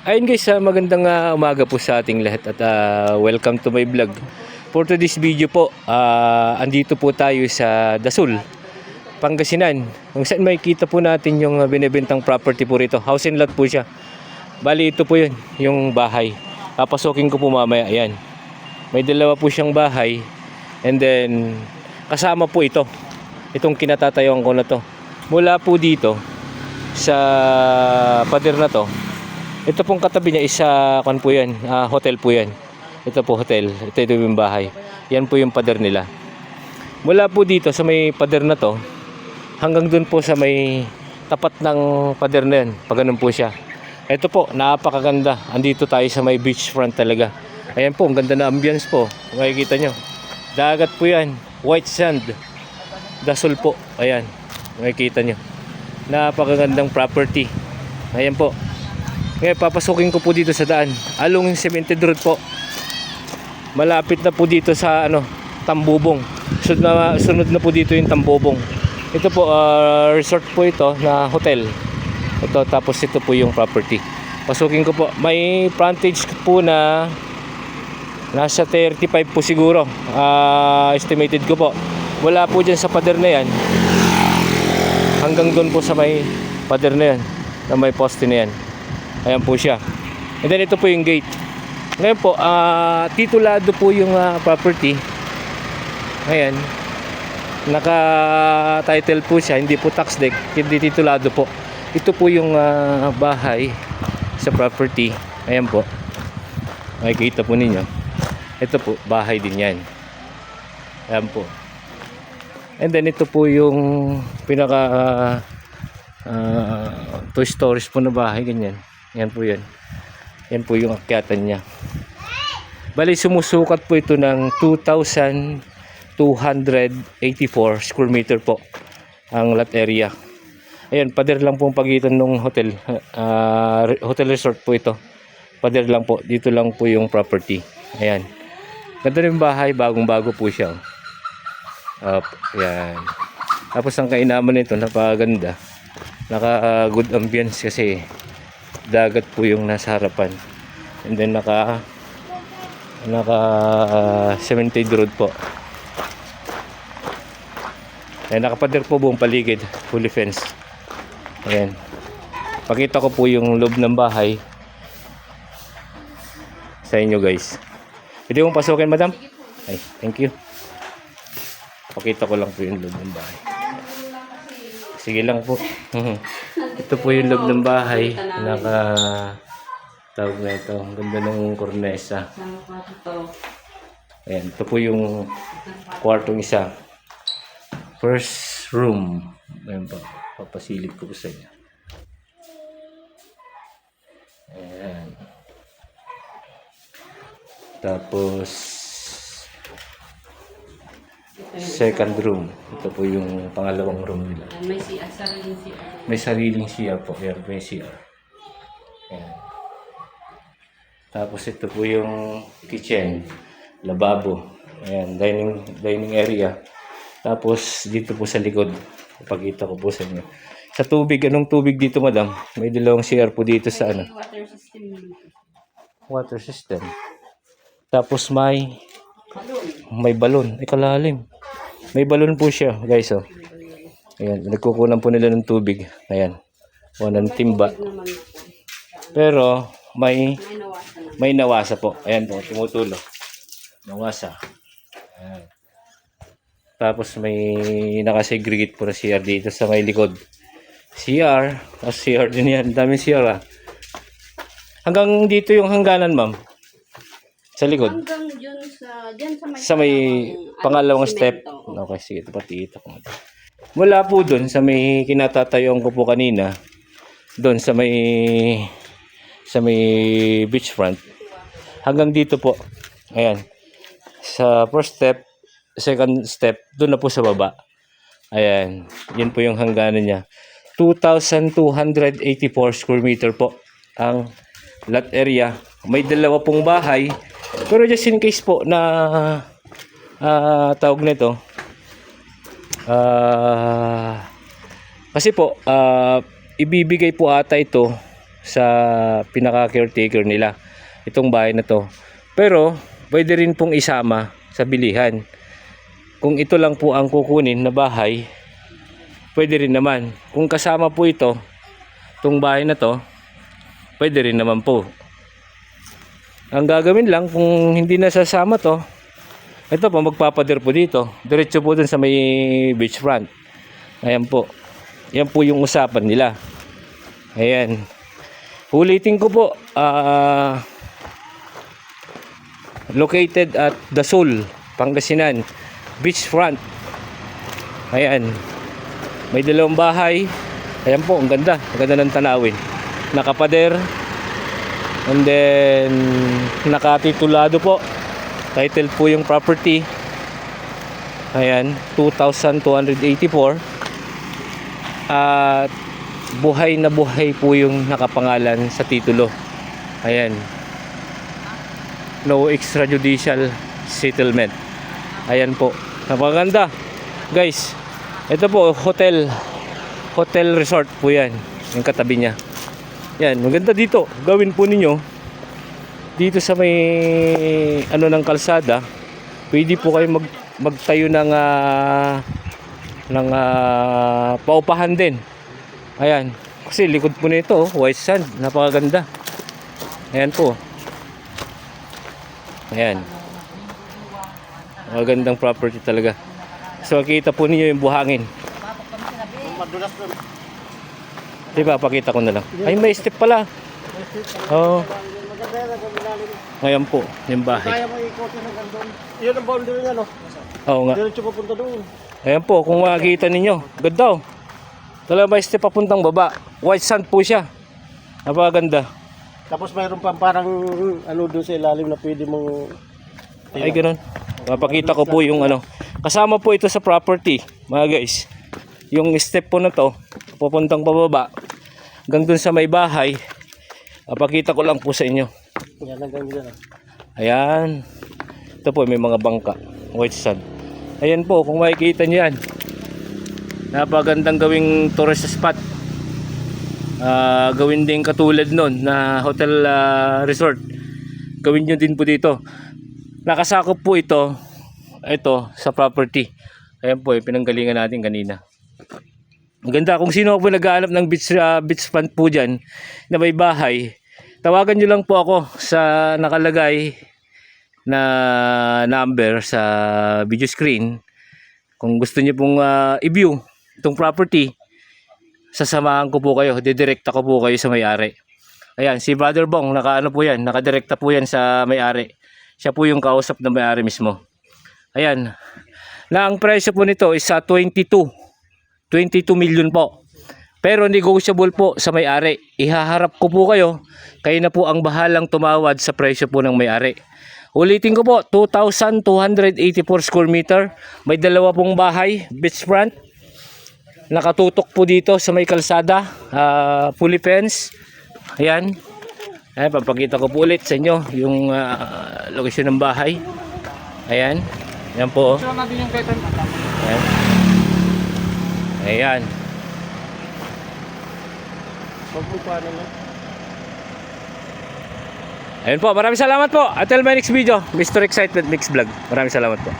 Ayun guys, magandang umaga po sa ating lahat at welcome to my vlog. For today's video po, andito po tayo sa Dasul, Pangasinan. Kung saan makikita po natin yung binibentang property po rito. House and lot po siya. Bali ito po yun, yung bahay. Papasokin ko po mamaya, ayan. May dalawa po siyang bahay. And then, kasama po ito. Itong kinatatayuan ko na to. Mula po dito, sa pader na to, ito pong katabi niya isa kan po yan, hotel po yan. Ito po hotel, ito yung bahay. Yan po yung pader nila. Mula po dito sa may pader na to, hanggang dun po sa may tapat ng pader na yan. Pag ganun po siya. Ito po, napakaganda. Andito tayo sa may beachfront talaga. Ayan po, ang ganda na ambience po. Makikita nyo. Dagat po yan. White sand. Dasul po. Ayan. Makikita nyo. Napakagandang property. Ayan po. Ngayon, papasukin ko po dito sa daan. Along cemented road po. Malapit na po dito sa Tambubong. Sunod na po dito yung Tambubong. Ito po, resort po ito na hotel. Ito, tapos ito po yung property. Pasukin ko po. May frontage po na nasa 35 po siguro. Estimated ko po. Wala po dyan sa pader na yan. Hanggang doon po sa may pader na yan. Na may poste na yan. Ayan po siya. And then ito po yung gate. Ngayon po, titulado po yung property. Ayan. Naka-title po siya. Hindi po tax deed. Hindi titulado po. Ito po yung bahay sa property. Ayan po. Makikita po ninyo. Ito po, bahay din yan. Ayan po. And then ito po yung pinaka 2 stories po na bahay. Ganyan. Yan po yan. Yan po yung akyatan niya. Bali, sumusukat po ito ng 2,284 square meter po ang lot area. Ayan, pader lang po ang pagitan ng hotel. Hotel resort po ito. Pader lang po. Dito lang po yung property. Ayan. Ganda rin yung bahay. Bagong-bago po siya. Ayan. Tapos ang kainaman nito, napakaganda. Naka-good ambience kasi dagat po yung nasa harapan. And then naka cemented road po. Ayan, nakapader po buong paligid, fully fenced. Ayan. Pakita ko po yung loob ng bahay sa inyo guys. Pwede mong pasukin, madam? Ay, thank you. Pakita ko lang po yung loob ng bahay. Sige lang po. Ito po yung loob ng bahay. Tawag na ito. Ang ganda ng kornesa. Ayan. Ito po yung kwartong isa. First room. Ayan po. Papasilip ko po sa inyo. Ayan. Tapos second room. Ito po yung pangalawang room nila. May sariling CR. May sariling CR po. Ayan, may CR. Ayan. Tapos ito po yung kitchen, lababo. Ayan, dining area. Tapos dito po sa likod, ipakita ko po sa inyo. Sa tubig, anong tubig dito, madam? May dalawang CR po dito sa Water system. water system. Tapos may balon. Kalalim. May balon po siya, guys. Ayan, nagkukunan po nila ng tubig. Ayan. O ng timba. Pero may nawasa po. Ayan po, tumutulo. Nawasa. Ayan. Tapos may nakasegregate po na CR dito sa may likod. CR. Tapos CR din yan. Daming CR Hanggang dito yung hangganan, ma'am. Sa likod. Hanggang dyan sa may pangalawang step. Okay, sige. Ito pakita ko. Mula po dun sa may kinatatayuan ko po kanina. Doon sa may beachfront. Hanggang dito po. Ayan. Sa first step, second step, doon na po sa baba. Ayan. Yan po yung hangganan niya. 2,284 square meter po ang lot area. May dalawa pong bahay. Pero just in case po na tawag nito, kasi po ibibigay po ata ito sa pinaka-caretaker nila itong bahay na to. Pero pwede rin pong isama sa bilihan. Kung ito lang po ang kukunin na bahay, pwede rin naman. Kung kasama po ito, itong bahay na to, pwede rin naman po. Ang gagawin lang kung hindi nasasama to, ito po magpapader po dito. Diretso po dun sa may beachfront. Ayan po. Yan po yung usapan nila. Ayan. Ulitin ko po, located at Dasul, Pangasinan, beachfront. Ayan. May dalawang bahay. Ayan po, ang ganda. Ang ganda ng tanawin. Nakapader. And then, nakatitulado po. Title po yung property. Ayan, 2,284. At buhay na buhay po yung nakapangalan sa titulo. Ayan. No extrajudicial settlement. Ayan po. Napakaganda. Guys, ito po, hotel resort po yan. Yung katabi niya. Yan, maganda dito. Gawin po ninyo dito sa may ng kalsada. Pwede po kayo magtayo ng paupahan din. Ayan. Kasi likod po nito, white sand, napakaganda. Ayan po. Ayan. Magandang property talaga. So makita po niyo yung buhangin. Diba, pakita ko na lang. Ay, may step pala. Oh. Ngayon po, yung bahay. Kaya mo ikotin ng gandun. Yun ang boundary niya, no? Oo nga. Diretso papunta doon. Ayan po, kung makikita ninyo. Ganda oh. Talaga may step papuntang baba. White sand po siya. Napakaganda. Tapos mayroon pa parang doon sa ilalim na pwede mong... Ay, ganun. Mapakita ko po yung Kasama po ito sa property, mga guys. Yung step po na to, papuntang pababa. Hanggang dun sa may bahay. Papakita ko lang po sa inyo. Yan, hanggang dyan. Ayan. Ito po, may mga bangka. White sand. Ayan po, kung makikita nyo yan. Napagandang gawing tourist spot. Gawin din katulad nun na hotel resort. Gawin nyo din po dito. Nakasakop po ito sa property. Ayan po, pinanggalingan natin kanina. Ang ganda. Kung sino po nag-aanap ng beachfront po dyan na may bahay, tawagan nyo lang po ako sa nakalagay na number sa video screen. Kung gusto nyo pong i-view itong property, sasamahan ko po kayo, didirekta ko po kayo sa may-ari. Ayan, si Brother Bong, nakadirekta po yan sa may-ari. Siya po yung kausap ng may-ari mismo. Ayan, na ang presyo po nito is 22 million po. Pero negotiable po sa may-ari. Ihaharap ko po kayo na po ang bahalang tumawad sa presyo po ng may-ari. Ulitin ko po, 2,284 square meter. May dalawa pong bahay, beachfront. Nakatutok po dito sa may kalsada, fully fence. Ayan. Ayan, papakita ko po ulit sa inyo yung location ng bahay. Ayan. Ayan po. Ayan. Ayan. Ayan po, maraming salamat po. Until my next video, Mr. Excitement Mix Vlog. Maraming salamat po.